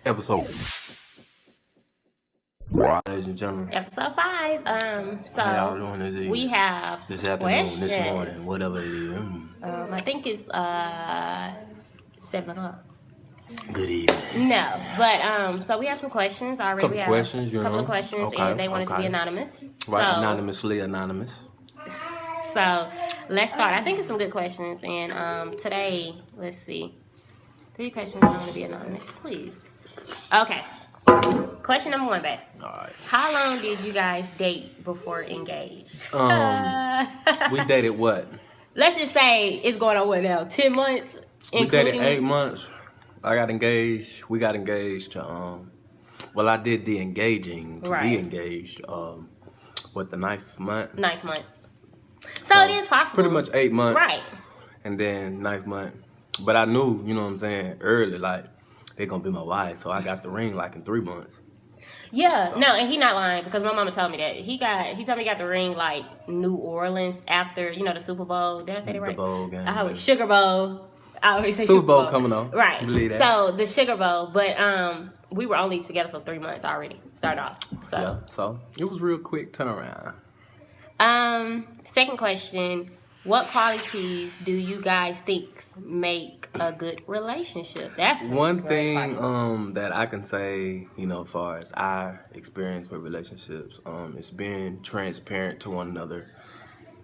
Episode. Ladies and gentlemen. Episode 5. How y'all doing this evening? We have this afternoon, questions. this morning, whatever it is. I think it's 7 o'clock. Good evening. No, but so we have some questions already. Couple We have questions, a couple of questions, and they wanted to be anonymous. Right, so, anonymously anonymous. So let's start. I think it's some good questions, and today, let's see, 3 questions want to be anonymous, please. Okay. Question number 1, babe. All right. How long did you guys date before engaged? We dated what? Let's just say it's going on what now? 10 months? We dated 8 months. I got engaged. We got engaged. Well, I did the engaging to be engaged. What, the 9th month? 9th month. So it is possible. Pretty much 8 months. Right. And then 9th month. But I knew, you know what I'm saying, early, like, they're going to be my wife. So I got the ring, like, in 3 months. Yeah, so. No, and he not lying because my mama told me that. He told me he got the ring, like, New Orleans after, you know, the Super Bowl. Did I say that right? The bowl game. I always Sugar Bowl. I always say Super Bowl coming on. Right. Believe that. So, the Sugar Bowl. But we were only together for 3 months already. Start off. So. Yeah, so it was real quick turnaround. Second question. What qualities do you guys think make a good relationship? That's one thing that I can say, you know, as far as our experience with relationships, is being transparent to one another,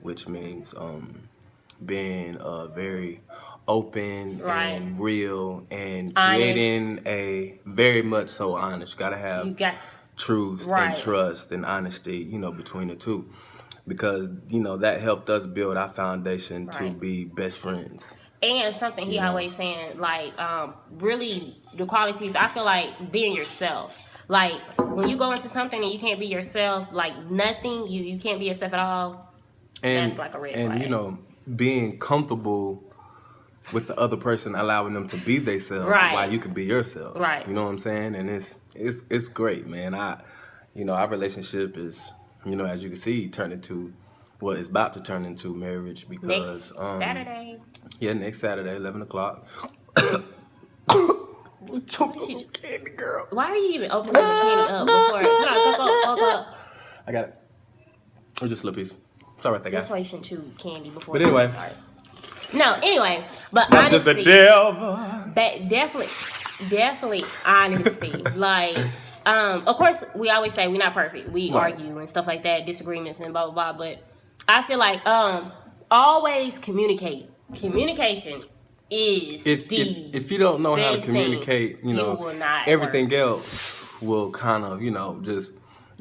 which means being very open and real and creating a very much so honest. You gotta have truth and trust and honesty, you know, between the two. Because, you know, that helped us build our foundation to be best friends. And something he always saying, like, really, the qualities, I feel like being yourself. Like, when you go into something and you can't be yourself, like, nothing, you can't be yourself at all, that's like a red flag. And, you know, being comfortable with the other person, allowing them to be themselves while you can be yourself. Right. You know what I'm saying? And it's great, man. You know, our relationship is... You know, as you can see, turned into what it's about to turn into marriage because next Saturday. Yeah, next Saturday, 11 o'clock. Candy, girl. Why are you even opening the candy up before? Go. I got it. Or just a little piece. Sorry about that, guys. That's why you shouldn't chew candy before. But anyway. But not honestly, just the devil. Definitely honesty. Like. Of course, we always say we're not perfect. We argue and stuff like that, disagreements and blah, blah, blah. But I feel like always communicate. Communication is if you don't know how to communicate, you know, everything else will kind of, you know, just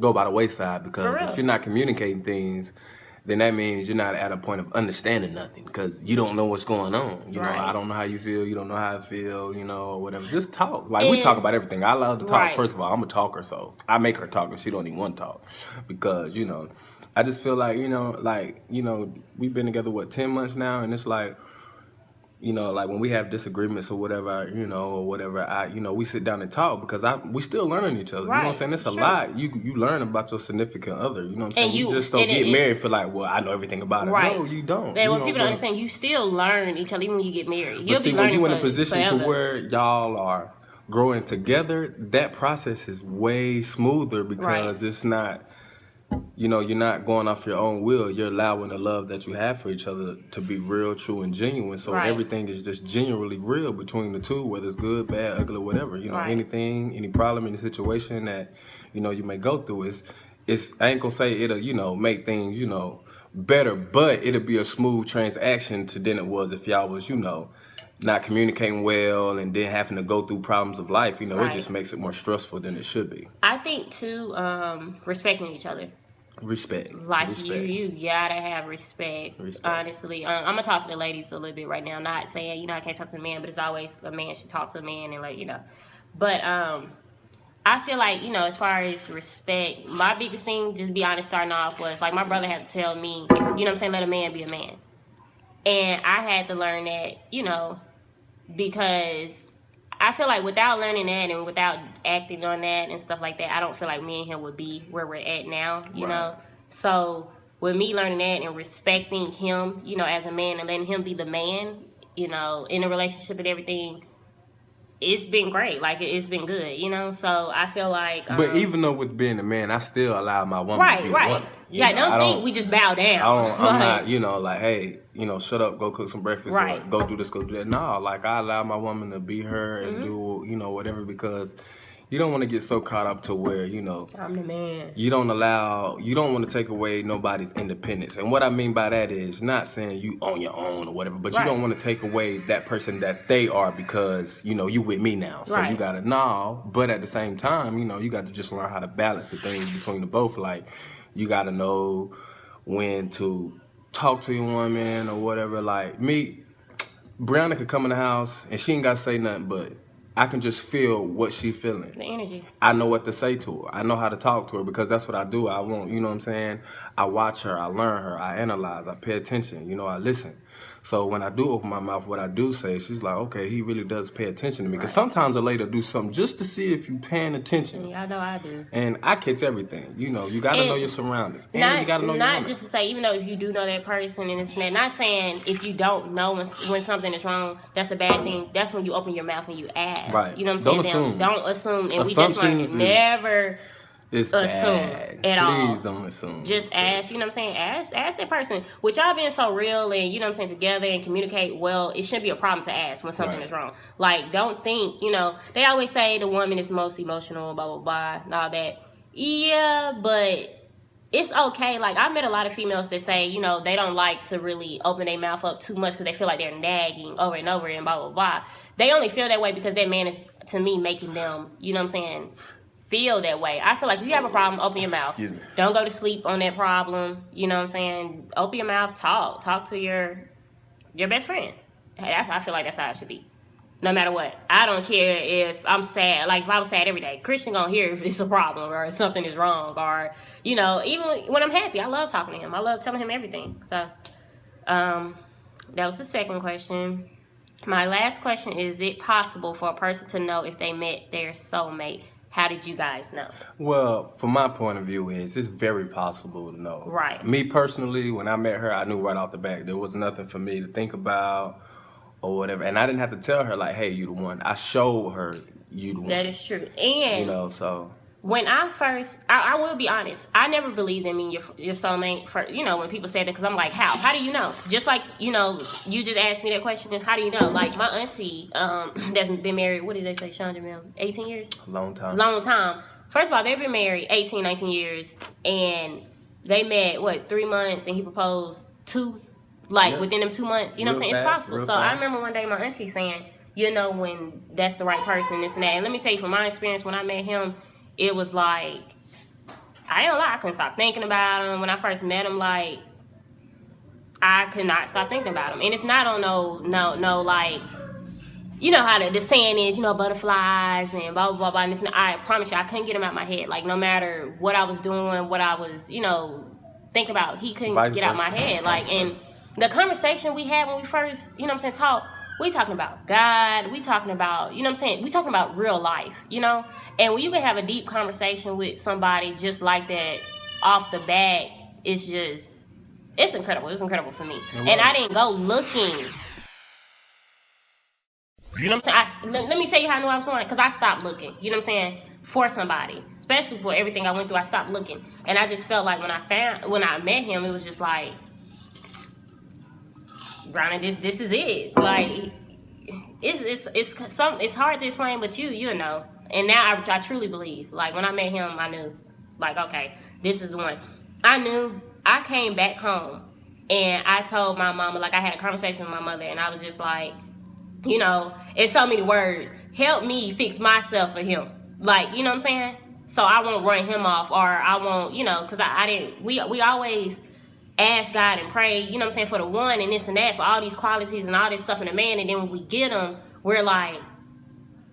go by the wayside. Because if you're not communicating things, then that means you're not at a point of understanding nothing because you don't know what's going on. You know, I don't know how you feel. You don't know how I feel, you know, or whatever. Just talk. Like, we talk about everything. I love to talk. First of all, I'm a talker, so I make her talk and she don't even want to talk. Because, you know, I just feel like, you know, we've been together, 10 months now? And it's like, you know, like when we have disagreements or whatever, you know, or whatever, you know, we sit down and talk because we still learning each other. You know what I'm saying? It's a lot. You learn about your significant other. You know what I'm saying? You just don't get married for like, well, I know everything about it. No, you don't. And what people don't understand, you still learn each other even when you get married. You'll be when learning you in a position to where y'all are growing together, that process is way smoother because it's not. You know, you're not going off your own will. You're allowing the love that you have for each other to be real, true, and genuine. So everything is just genuinely real between the two, whether it's good, bad, ugly, whatever. You know, anything, any problem, any situation that, you know, you may go through. I ain't gonna say it'll, you know, make things, you know, better, but it'll be a smooth transaction than it was if y'all was, you know, not communicating well and then having to go through problems of life. You know, it just makes it more stressful than it should be. I think too, respecting each other. Respect. You gotta have respect. Honestly, I'm gonna talk to the ladies a little bit right now. Not saying, you know, I can't talk to a man, but it's always a man should talk to a man and, like, you know. But I feel like, you know, as far as respect, my biggest thing, just be honest, starting off, was like my brother had to tell me, you know what I'm saying, let a man be a man. And I had to learn that, you know, because I feel like without learning that and without acting on that and stuff like that, I don't feel like me and him would be where we're at now, you know? So with me learning that and respecting him, you know, as a man and letting him be the man, you know, in a relationship and everything, it's been great. Like, it's been good, you know? So, I feel like... but even though with being a man, I still allow my woman to be a woman. Yeah, don't think we just bow down. I'm not, you know, like, hey, you know, shut up, go cook some breakfast, or go do this, go do that. No, like, I allow my woman to be her and do, you know, whatever, because you don't want to get so caught up to where, you know, I'm the man. You don't want to take away nobody's independence. And what I mean by that is not saying you on your own or whatever, but you don't want to take away that person that they are because, you know, you with me now. So you got to but at the same time, you know, you got to just learn how to balance the things between the both. Like, you got to know when to talk to your woman or whatever. Like, me, Brianna could come in the house and she ain't got to say nothing, but I can just feel what she's feeling. The energy. I know what to say to her. I know how to talk to her because that's what I do. I want, you know what I'm saying? I watch her, I learn her, I analyze, I pay attention, you know, I listen. So when I do open my mouth, what I do say, she's like, okay, he really does pay attention to me. Because sometimes a lady will do something just to see if you're paying attention. Yeah, I know I do. And I catch everything. You know, you got to know your surroundings. And you got to know your woman. Not just to say, even though if you do know that person and it's not saying if you don't know when something is wrong, that's a bad thing. That's when you open your mouth and you ask. Right. You know what I'm saying? Don't assume. And we just like never... It's assume bad. at all. Please don't assume. Just ask, you know what I'm saying? Ask that person. With y'all being so real and, you know what I'm saying, together and communicate well, it shouldn't be a problem to ask when something is wrong. Like, don't think, you know, they always say the woman is most emotional, blah, blah, blah, and all that. Yeah, but it's okay. Like, I've met a lot of females that say, you know, they don't like to really open their mouth up too much because they feel like they're nagging over and over and blah, blah, blah. They only feel that way because that man is, to me, making them, you know what I'm saying, feel that way. I feel like if you have a problem, open your mouth. Don't go to sleep on that problem. You know what I'm saying? Open your mouth, talk to your best friend. I feel like that's how it should be. No matter what. I don't care if I'm sad. Like, if I was sad every day, Christian gonna hear if it's a problem or if something is wrong, or, you know, even when I'm happy, I love talking to him. I love telling him everything. So, that was the second question. My last question is it possible for a person to know if they met their soulmate? How did you guys know? Well, from my point of view it's very possible to know. Right. Me personally, when I met her, I knew right off the bat. There was nothing for me to think about or whatever. And I didn't have to tell her, like, hey, you the one. I showed her you the one. That is true. And, you know, so... When I first, I will be honest, I never believed in me, your soulmate, for, you know, when people say that, because I'm like, how? How do you know? Just like, you know, you just asked me that question, how do you know? Like, my auntie, that's been married, what did they say, Chandra, 18 years? Long time. Long time. First of all, they've been married 18, 19 years, and they met, 3 months, and he proposed 2, within them 2 months. You know what I'm saying? It's possible. So I remember one day my auntie saying, you know, when that's the right person, this and that. And let me tell you, from my experience, when I met him, it was like, I ain't gonna lie, I couldn't stop thinking about him. When I first met him, like, I could not stop thinking about him. And it's not on no, like, you know how the saying is, you know, butterflies and blah, blah, blah. And this, I promise you, I couldn't get him out of my head. Like, no matter what I was doing, what I was, you know, thinking about, he couldn't get out of my head. Like, and the conversation we had when we first, you know what I'm saying, talked, we talking about God, we talking about, you know what I'm saying, we talking about real life, you know? And when you can have a deep conversation with somebody just like that off the bat, it's incredible. It's incredible for me. And I didn't go looking. You know what I'm saying? Let me tell you how I knew I was going. Because I stopped looking, you know what I'm saying, for somebody. Especially for everything I went through, I stopped looking. And I just felt like when I met him, it was just like, Brownie, this is it. Like, it's hard to explain, but you know. And now I truly believe. Like, when I met him, I knew, like, okay, this is the one. I knew. I came back home, and I told my mama, like, I had a conversation with my mother, and I was just like, you know, in so many words, help me fix myself for him. Like, you know what I'm saying? So I won't run him off, or I won't, you know, because I didn't, we always ask God and pray, you know what I'm saying, for the one and this and that, for all these qualities and all this stuff in a man, and then when we get them, we're like,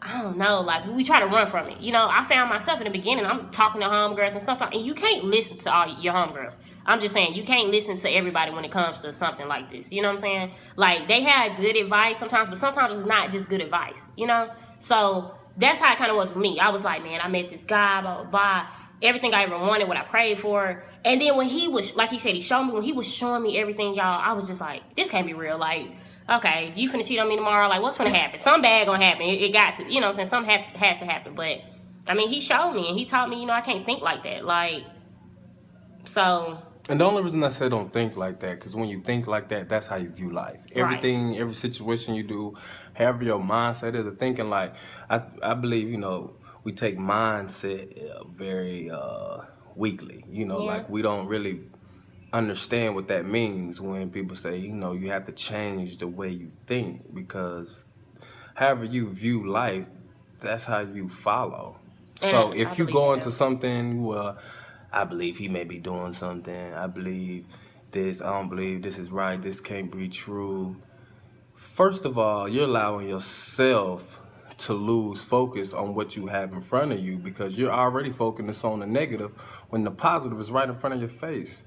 I don't know, like, we try to run from it. You know, I found myself in the beginning, I'm talking to homegirls and stuff, and you can't listen to all your homegirls. I'm just saying, you can't listen to everybody when it comes to something like this. You know what I'm saying? Like, they had good advice sometimes, but sometimes it's not just good advice, you know? So, that's how it kind of was with me. I was like, man, I met this guy, blah, blah, blah. Everything I ever wanted, what I prayed for. And then when he was, like he said, he showed me, when he was showing me everything, y'all, I was just like, this can't be real. Like, okay, you finna cheat on me tomorrow. Like, what's finna happen? Something bad gonna happen. It got to, you know what I'm saying? Something has to happen. But, I mean, he showed me and he taught me, you know, I can't think like that. Like, so. And the only reason I say don't think like that, because when you think like that, that's how you view life. Everything, every situation you do, however your mindset is, thinking like, I believe, you know, we take mindset very weakly. You know, like we don't really understand what that means when people say, you know, you have to change the way you think, because however you view life, that's how you follow. So if you go into something, well, I believe he may be doing something, I believe this, I don't believe this is right, this can't be true. First of all, you're allowing yourself to lose focus on what you have in front of you, because you're already focused on the negative when the positive is right in front of your face.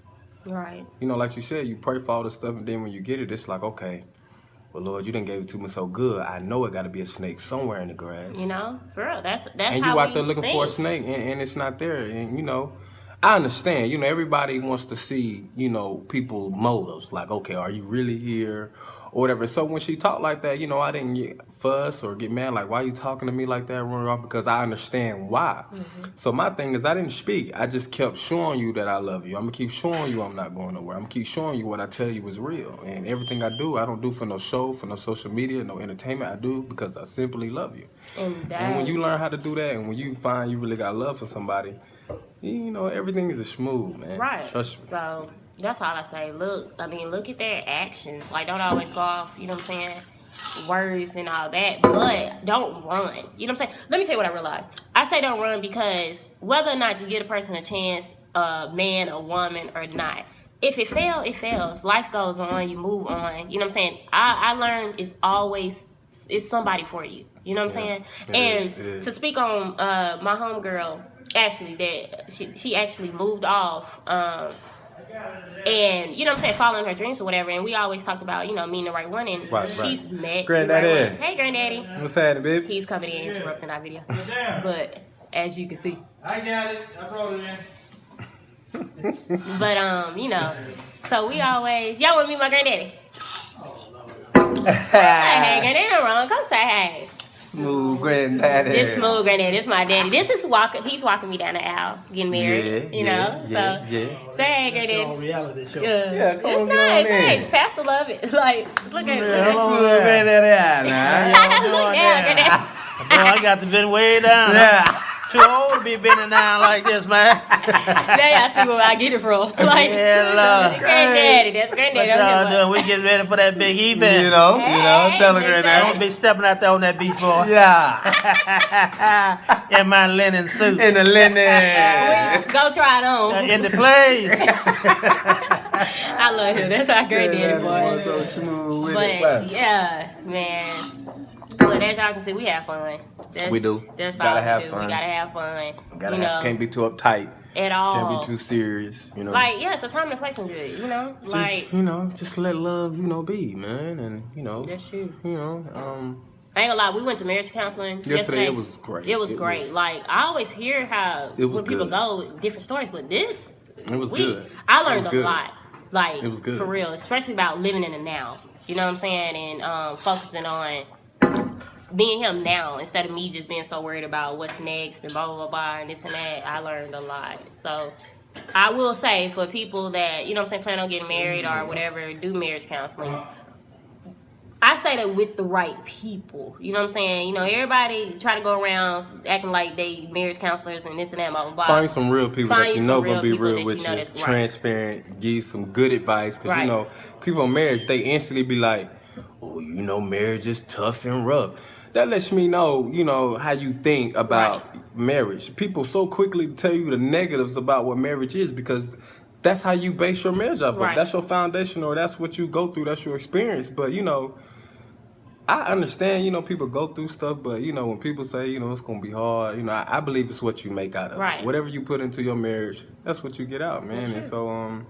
Right. You know, like you said, you pray for all this stuff, and then when you get it, it's like, okay, well, Lord, you didn't gave it to me so good. I know it got to be a snake somewhere in the grass. You know, for real, that's and how you out there looking think. for a snake, and it's not there. And you know, I understand. You know, everybody wants to see, you know, people motives. Like, okay, are you really here, or whatever. So when she talked like that, you know, I didn't get fuss or get mad. Like, why are you talking to me like that? Running off, because I understand why. So my thing is, I didn't speak. I just kept showing you that I love you. I'm gonna keep showing you I'm not going nowhere. I'm gonna keep showing you what I tell you is real. And everything I don't do for no show, for no social media, no entertainment. I do because I simply love you. And when you learn how to do that, and when you find you really got love for somebody, you know, everything is smooth, man. Right. Trust me. So that's all I say. Look at their actions. Like, don't always go off, you know what I'm saying, words and all that, but don't run. You know what I'm saying? Let me say what I realized. I say don't run because whether or not you give a person a chance, a man, a woman, or not, if it fails, it fails. Life goes on. You move on. You know what I'm saying? I learned it's somebody for you. You know what I'm saying? It is. To speak on my homegirl, actually, that she actually moved off, and you know what I'm saying, following her dreams or whatever. And we always talked about, you know, meeting the right one, and she's met Granddaddy. the right one. Hey, Granddaddy. What's happening, baby? He's coming in interrupting our video, but as you can see, I got it. I brought it in. But you know, so we always, y'all want to meet my granddaddy? Come say hey, granddaddy, ain't no wrong. Come say hey. Smooth granddaddy. This smooth granddaddy. This my daddy. This is he's walking me down the aisle, getting married. Say hey, granddaddy. It's a reality show. Yeah, come on, it's nice. Hey, Pastor love it. Like, look at it. Smooth granddaddy. Look at granddaddy. Boy, I got to bend way down. Yeah. Too old to be bending down like this, man. Now y'all see where I get it from. Like, Lord. Granddaddy. That's granddaddy. What y'all doing? We getting ready for that big event. You know, tell her granddaddy. I'm gonna be stepping out there on that beach, boy. Yeah. In my linen suit. In the linen. Go try it on. In the place. I love him. That's our granddaddy, boy. So smooth with but yeah, man. But as y'all can see, we have fun. We do. That's gotta all have we do. fun. We gotta have fun. Can't be too uptight. At all. Can't be too serious. You know. Like, yeah, it's a time and place when good. You know, just let love, be, man, and That's true. I ain't gonna lie, we went to marriage counseling yesterday. It was great. It was great. Like, I always hear how when people go with different stories, but it was good. I learned a lot. Like, it was good. For real, especially about living in the now. You know what I'm saying? And focusing on being him now instead of me just being so worried about what's next and blah, blah, blah, blah, and this and that. I learned a lot. So I will say, for people that, you know what I'm saying, plan on getting married or whatever, do marriage counseling, I say that with the right people. You know what I'm saying? You know, everybody try to go around acting like they marriage counselors and this and that, blah, blah, blah. Find some real people that you know gonna be real with you, right. Transparent, give you some good advice. Because, you know, people in marriage, they instantly be like, oh, you know, marriage is tough and rough. That lets me know, how you think about marriage. People so quickly tell you the negatives about what marriage is because that's how you base your marriage off of. That's your foundation, or that's what you go through. That's your experience. But, I understand, people go through stuff, but, when people say, it's going to be hard, I believe it's what you make out of it. Whatever you put into your marriage, that's what you get out, man. And so,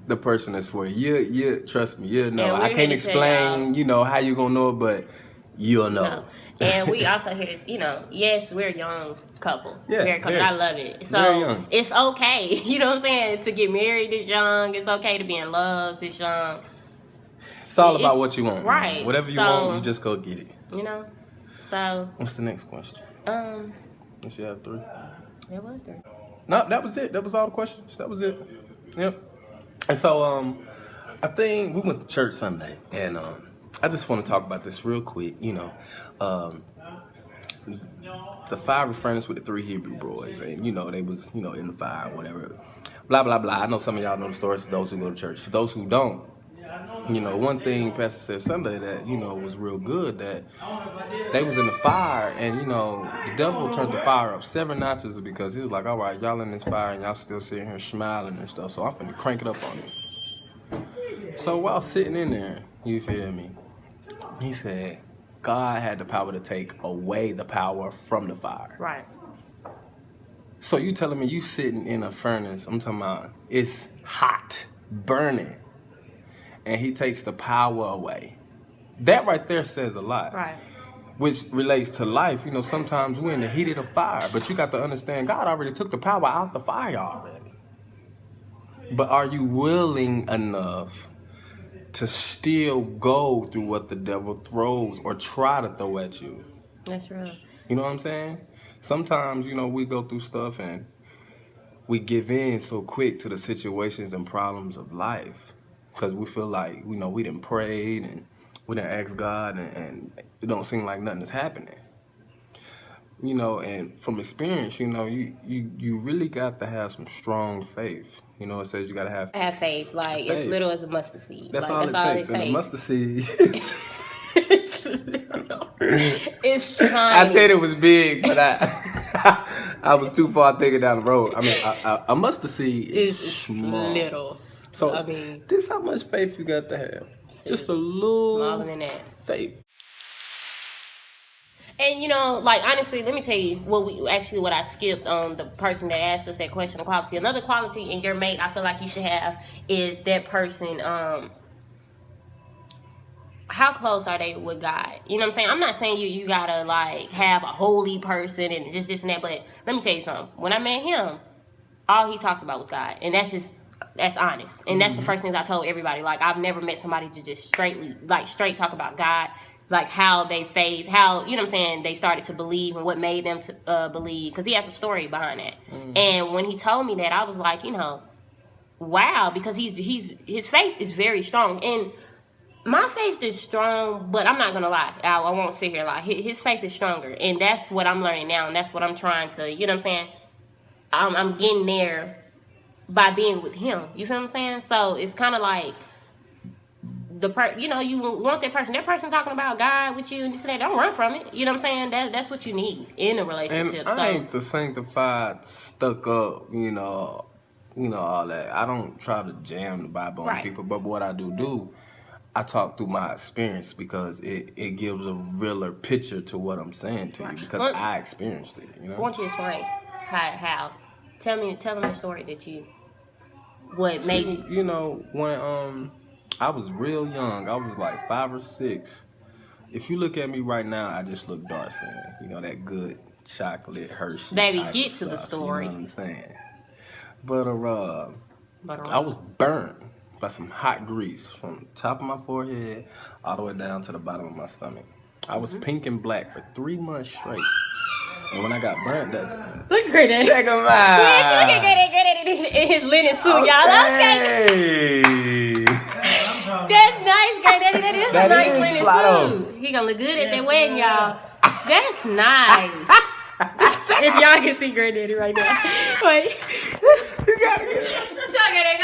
the person that's for you. You trust me, you'll know. I can't explain, how you going to know it, but you'll know. No. And we also hear this, yes, we're a young couple. Yeah, very couple. I love it. So it's okay, you know what I'm saying, to get married this young. It's okay to be in love this young. It's all about what you want. Right. Whatever you want, you just go get it. You know? So. What's the next question? Does she have 3? There was 3. No, that was it. That was all the questions. That was it. Yep. And so, I think we went to church Sunday, and I just want to talk about this real quick. You know, the fiery furnace with the 3 Hebrew boys, and you know they was in the fire, whatever. Blah blah blah. I know some of y'all know the stories for those who go to church. For those who don't, you know, one thing Pastor said Sunday that was real good, that they was in the fire, and you know the devil turned the fire up 7 notches because he was like, all right, y'all in this fire and y'all still sitting here smiling and stuff, so I'm finna crank it up on you. So while sitting in there, you feel me, he said God had the power to take away the power from the fire. Right. So you telling me you sitting in a furnace, I'm talking about it's hot, burning, and he takes the power away. That right there says a lot. Right. Which relates to life. You know, sometimes we're in the heat of the fire, but you got to understand God already took the power out the fire already. But are you willing enough to still go through what the devil throws or try to throw at you? That's real. You know what I'm saying? Sometimes, you know, we go through stuff and we give in so quick to the situations and problems of life because we feel like, you know, we done prayed and we done asked God and it don't seem like nothing is happening. You know, and from experience, you know, you really got to have some strong faith. You know, it says you got to have faith. Like, it's little as a mustard seed. That's like, all that's it takes. And a mustard seed it's little. It's tiny. I said it was big, but I was too far thinking down the road. I mean, a mustard seed is small. Little. So, I mean, this how much faith you got to have. Just a little smaller than that. Faith. And you know, like honestly, let me tell you what I skipped on the person that asked us that question of quality. Another quality in your mate I feel like you should have is that person, how close are they with God? You know what I'm saying? I'm not saying you gotta like have a holy person and just this and that, but let me tell you something. When I met him, all he talked about was God. And that's honest. And that's the first things I told everybody. Like, I've never met somebody to just straight talk about God. Like, how they faith, how, you know what I'm saying, they started to believe and what made them to believe. Because he has a story behind that. And when he told me that, I was like, you know, wow. Because his faith is very strong. And my faith is strong, but I'm not going to lie. I won't sit here and lie. His faith is stronger. And that's what I'm learning now. And that's what I'm trying to, you know what I'm saying? I'm getting there by being with him. You feel what I'm saying? So it's kind of like, you know, you want that person talking about God with you and this and that. Don't run from it. You know what I'm saying? That's what you need in a relationship. And I ain't the sanctified, stuck up, you know, all that. I don't try to jam the Bible on people, but what I do, I talk through my experience because it gives a realer picture to what I'm saying to you because I experienced it. You know. Why don't you explain how? Tell them the story that what made you. You know, when I was real young. I was like 5 or 6. If you look at me right now, I just look dark skinned. You know, that good chocolate Hershey. Baby, get to the story. You know what I'm saying? But I was burned by some hot grease from the top of my forehead all the way down to the bottom of my stomach. I was pink and black for 3 months straight. And when I got burnt that look at Granddaddy. Check him out. Look at Granddaddy in his linen suit, y'all. Okay. That's nice, Granddaddy. That is a nice linen suit. He gonna look good at that wedding, y'all. That's nice. If y'all can see Granddaddy right now. Wait. You gotta get it. Y'all gotta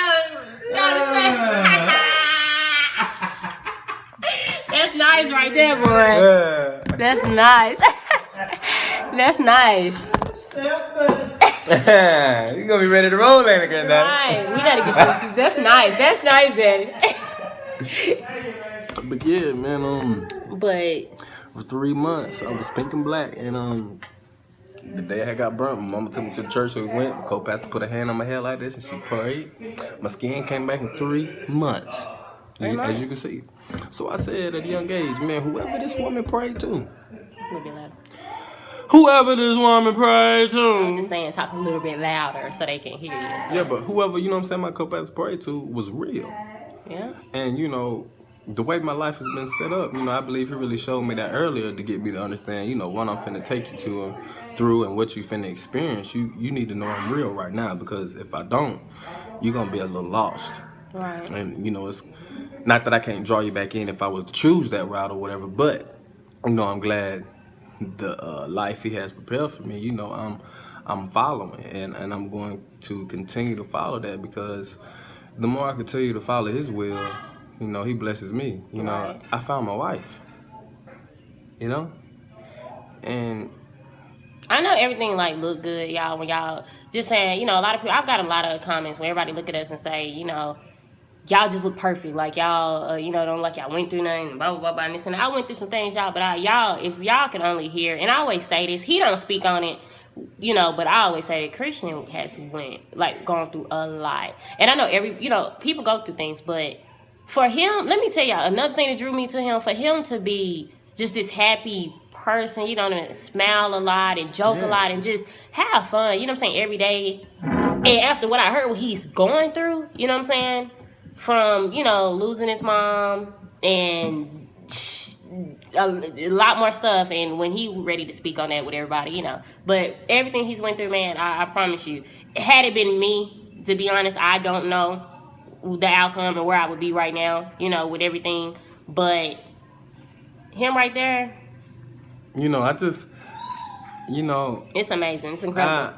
That's nice right there, boy. That's nice. That's nice. You gonna be ready to roll, ain't it, Granddaddy? Right. We gotta get this. That's nice. That's nice, Daddy. But yeah, man. But for 3 months, I was pink and black, and the day I got burnt, my mama took me to the church. So we went. The co-pastor put a hand on my head like this, and she prayed. My skin came back in 3 months, as you can see. So I said at a young age, man, whoever this woman prayed to. Whoever this woman prayed to. I'm just saying, talk a little bit louder so they can hear you. Yeah, but whoever, you know what I'm saying, my co-pastor prayed to was real. Yeah. And, you know, the way my life has been set up, I believe he really showed me that earlier to get me to understand, what I'm finna take you to and through and what you finna experience. You need to know I'm real right now, because if I don't, you're gonna be a little lost. Right. And it's not that I can't draw you back in if I was to choose that route or whatever, but I'm glad the life he has prepared for me, I'm following, and I'm going to continue to follow that, because the more I continue to follow his will, he blesses me. Right. I found my wife. And I know everything like look good, y'all. When y'all just saying, a lot of people. I've got a lot of comments where everybody look at us and say, y'all just look perfect. Like y'all, don't like y'all went through nothing, blah blah blah, blah and this and that. I went through some things, y'all. But y'all, if y'all can only hear, and I always say this, he don't speak on it. But I always say that Christian has gone through a lot. And I know people go through things, but for him, let me tell y'all, another thing that drew me to him, for him to be just this happy person, and smile a lot and joke a lot and just have fun, every day. And after what I heard what he's going through, from, losing his mom and a lot more stuff, and when he ready to speak on that with everybody, but everything he's went through, man, I promise you, had it been me, to be honest, I don't know the outcome and where I would be right now, with everything, but him right there, I just, it's amazing, it's incredible.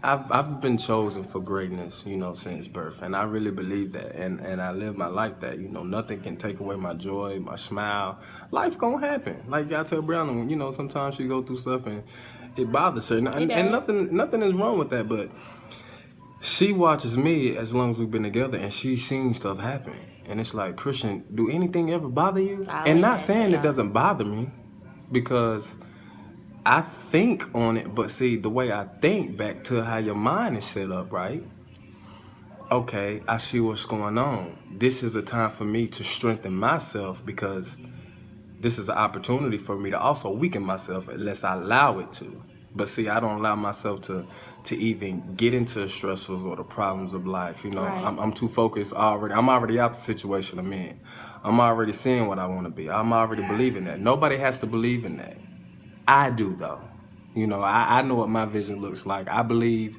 I've been chosen for greatness, since birth, and I really believe that, and I live my life that, nothing can take away my joy, my smile. Life gonna happen. Like y'all tell Brianna, sometimes she go through stuff and it bothers her, and nothing is wrong with that, but she watches me as long as we've been together, and she's seen stuff happen, and it's like, Christian, do anything ever bother you? And not saying it doesn't bother me, because I think on it, but see, the way I think back to how your mind is set up, right? Okay, I see what's going on. This is a time for me to strengthen myself, because this is an opportunity for me to also weaken myself unless I allow it to. But see, I don't allow myself to even get into the stressors or the problems of life. Right. I'm too focused already. I'm already out the situation I'm in. I'm already seeing what I want to be. I'm already believing that. Nobody has to believe in that. I do, though. I know what my vision looks like. I believe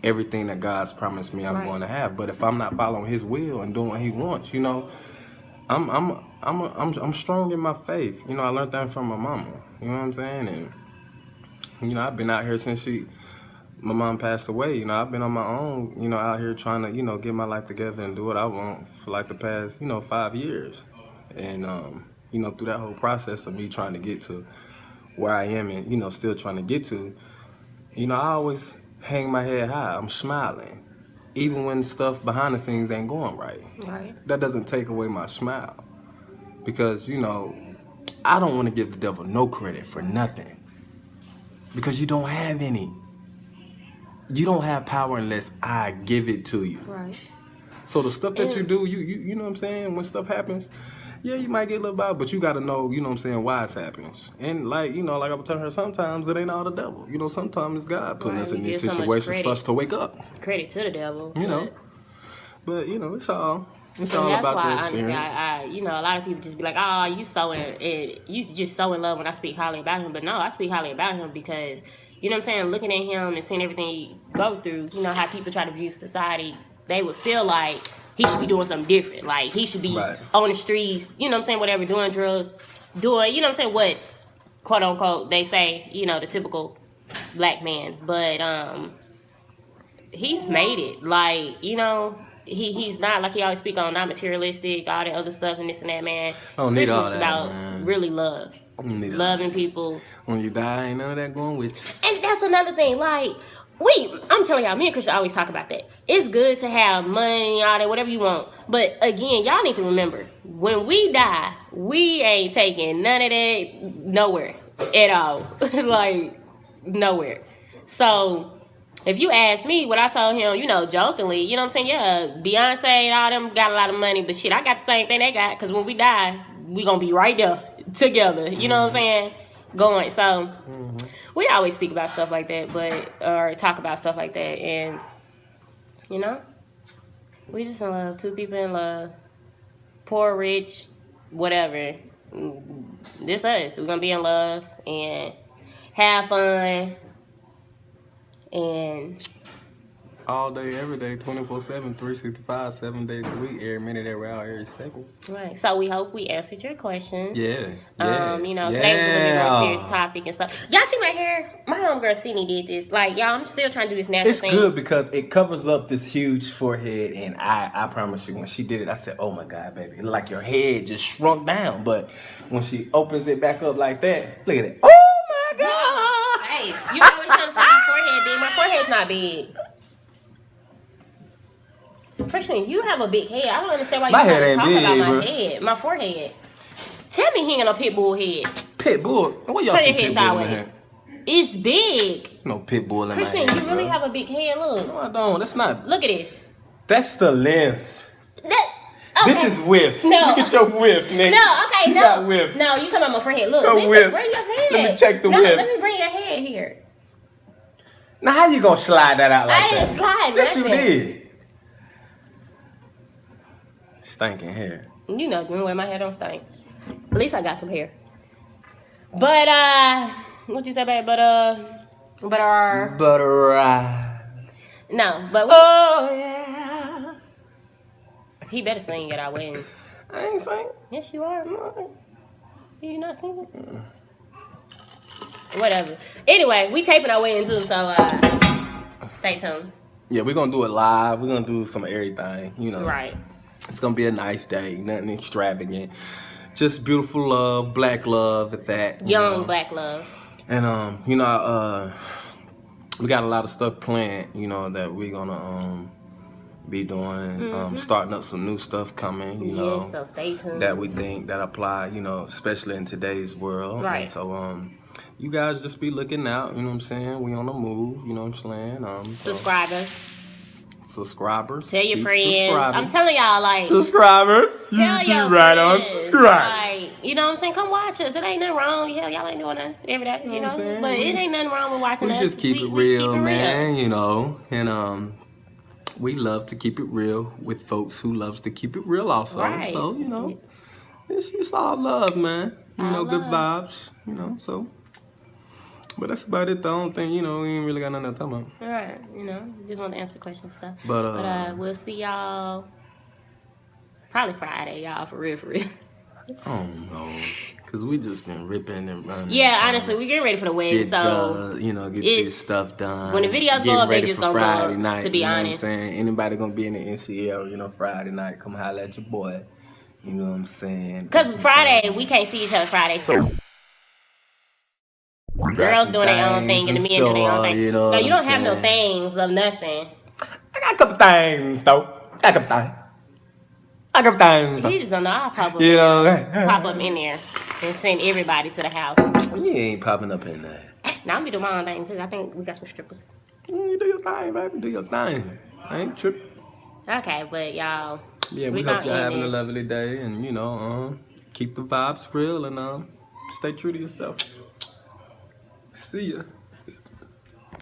everything that God's promised me I'm going to have. But if I'm not following His will and doing what He wants, I'm strong in my faith. I learned that from my mama. You know what I'm saying? And I've been out here since my mom passed away. I've been on my own. Out here trying to get my life together and do what I want for like the past 5 years. And through that whole process of me trying to get to where I am and, still trying to get to, I always hang my head high. I'm smiling. Even when stuff behind the scenes ain't going right. Right. That doesn't take away my smile. Because, I don't want to give the devil no credit for nothing. Because you don't have any. You don't have power unless I give it to you. Right. So the stuff that you do, you know what I'm saying? When stuff happens, yeah, you might get a little bad, but you got to know, you know what I'm saying, why it happens. And like I was telling her, sometimes it ain't all the devil. Sometimes it's God putting us in these situations for us to wake up. Credit to the devil. But it's all about your experience. Honestly, I a lot of people just be like, oh, you just so in love when I speak highly about him. But no, I speak highly about him because, you know what I'm saying, looking at him and seeing everything he go through, how people try to view society, they would feel like he should be doing something different. Like, he should be on the streets, whatever, doing drugs, doing, what, quote unquote, they say, the typical black man. But he's made it. Like, he's not, like he always speak on, not materialistic, all that other stuff and this and that, man. I don't need all that, about man. really love. Loving people. When you die, ain't none of that going with you. And that's another thing, like, I'm telling y'all, me and Christian always talk about that. It's good to have money, all that, whatever you want. But again, y'all need to remember, when we die, we ain't taking none of that nowhere at all. Like, nowhere. So, if you ask me what I told him, jokingly, you know what I'm saying? Yeah, Beyonce and all them got a lot of money, but shit, I got the same thing they got, because when we die, we gonna be right there together. You know what I'm saying? Going. So, we always speak about stuff like that, or talk about stuff like that, and, we just in love. Two people in love. poor, rich, whatever. This us. We're gonna be in love and have fun and all day, every day, 24/7, 365, 7 days a week, every minute, every hour, every second. Right. So we hope we answered your questions. Yeah. You know, today was a little bit more serious topic and stuff. Y'all see my hair? My homegirl Sydney did this. Like, y'all, I'm still trying to do this natural thing. It's good because it covers up this huge forehead, and I promise you, when she did it, I said, "Oh my God, baby, it look like your head just shrunk down." But when she opens it back up like that, look at it. Oh my God! Nice. You always trying to say my forehead big. My forehead's not big. Christian, you have a big head. I don't understand why you talk about my head, my forehead. Tell me he ain't no pit bull head. Pit bull? What y'all see pit bull in here? It's big. No pit bull in my head. Christian, you really have a big head. Look. No, I don't. That's not. Look at this. That's the length. Okay. This is width. No. Look at your width, nigga. No, okay, you no. got width. No, you talking about my forehead. Look, Go listen, width. bring your head. Let me check the width. Let me bring your head here. Now, how you gonna slide that out like that? I didn't slide Yes, you nothing. did. Stinking hair. You know, the way my hair don't stink. At least I got some hair. But what you say, babe? Butter. No, but Oh yeah. he better sing at our wedding. I ain't sing. Yes, you are. You not singing? Whatever. Anyway, we taping our wedding too, so stay tuned. Yeah, we're gonna do it live. We're gonna do some everything, you know. Right. It's gonna be a nice day, nothing extravagant. Just beautiful love, black love at that. Young black love. And you know, we got a lot of stuff planned, you know, that we're gonna be doing. Starting up some new stuff coming, you know. So stay tuned. That we think that apply, you know, especially in today's world. Right. And so you guys just be looking out, you know what I'm saying? We on the move, you know what I'm saying? Subscribers. Tell your friends. I'm telling y'all, like, subscribers. Tell you your right friends. on subscribe. Like, you know what I'm saying? Come watch us. It ain't nothing wrong. Hell, y'all ain't doing that every day, you know. But it ain't nothing wrong with watching us. We just keep it real, man. You know, and we love to keep it real with folks who loves to keep it real also. Right. So you know, it's all love, man. You know, good vibes. You know, so. But that's about it. The only thing, you know, we ain't really got nothing to talk about. All right, you know, just want to answer the question stuff. But we'll see y'all probably Friday, y'all, for real. Oh no, cause we just been ripping and running. Yeah, honestly, we getting ready for the wedding, so you know, get this stuff done. When the videos go up, they just gonna go up. Night, to be honest, what I'm saying, anybody gonna be in the NCL, you know, Friday night, come holler at your boy. You know what I'm saying? Cause Friday we can't see each other Friday, so. Girls doing their own thing and the men doing their own thing. You know, no, you don't have no things of nothing. I got a couple things though. I got a couple things. You just don't know. I'll pop up. You know, pop up in there and send everybody to the house. You ain't popping up in there. Now I'm be doing my own thing too. I think we got some strippers. You do your thing, baby. Do your thing. I ain't tripping. Okay, but y'all. Yeah, we hope y'all having a lovely day, and you know, keep the vibes real and stay true to yourself. See ya.